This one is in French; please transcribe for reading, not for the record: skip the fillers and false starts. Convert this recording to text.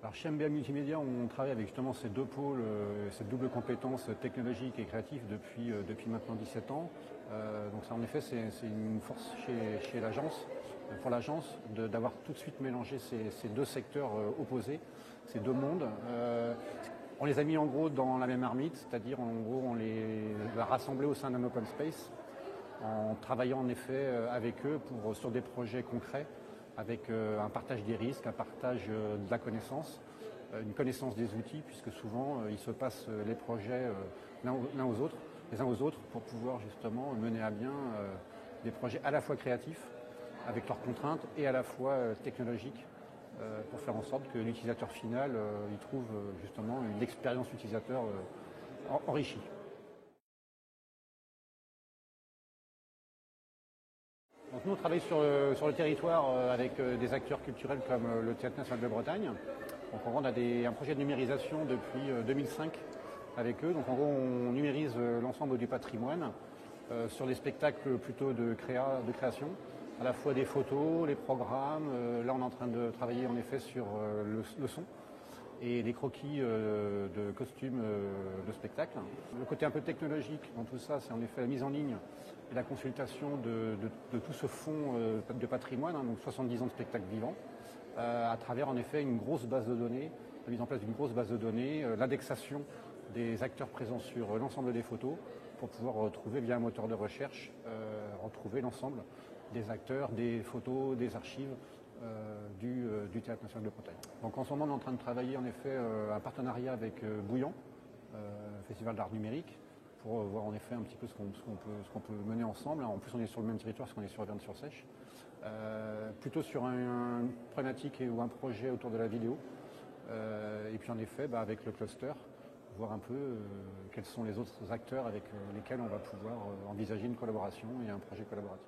Alors chez MBA Multimédia, on travaille avec justement ces deux pôles, cette double compétence technologique et créative depuis maintenant 17 ans. Donc ça, en effet, c'est une force chez l'agence, pour l'agence, d'avoir tout de suite mélangé ces deux secteurs opposés, ces deux mondes. On les a mis en gros dans la même marmite, c'est-à-dire en gros on les a rassemblés au sein d'un open space, en travaillant en effet avec eux sur des projets concrets, avec un partage des risques, un partage de la connaissance, une connaissance des outils, puisque souvent ils se passent les projets les uns aux autres, pour pouvoir justement mener à bien des projets à la fois créatifs, avec leurs contraintes, et à la fois technologiques, pour faire en sorte que l'utilisateur final y trouve justement une expérience utilisateur enrichie. Donc nous, on travaille sur le territoire avec des acteurs culturels comme le Théâtre National de Bretagne. Donc en gros, on a un projet de numérisation depuis 2005 avec eux. Donc en gros, on numérise l'ensemble du patrimoine sur des spectacles plutôt de création, à la fois des photos, les programmes. Là, on est en train de travailler en effet sur le son et les croquis de costumes de spectacle. Le côté un peu technologique dans tout ça, c'est en effet la mise en ligne et la consultation de tout ce fonds de patrimoine, donc 70 ans de spectacle vivant, à travers en effet une grosse base de données, la mise en place d'une grosse base de données, l'indexation des acteurs présents sur l'ensemble des photos, pour pouvoir retrouver via un moteur de recherche, retrouver l'ensemble des acteurs, des photos, des archives du Théâtre National de Bretagne. Donc en ce moment, on est en train de travailler en effet un partenariat avec Bouillant, Festival d'art numérique, pour voir en effet un petit peu ce qu'on peut mener ensemble. En plus, on est sur le même territoire, parce qu'on est sur Verne-sur-Sèche, plutôt sur une problématique ou un projet autour de la vidéo. Et puis en effet, avec le cluster, voir un peu quels sont les autres acteurs avec lesquels on va pouvoir envisager une collaboration et un projet collaboratif.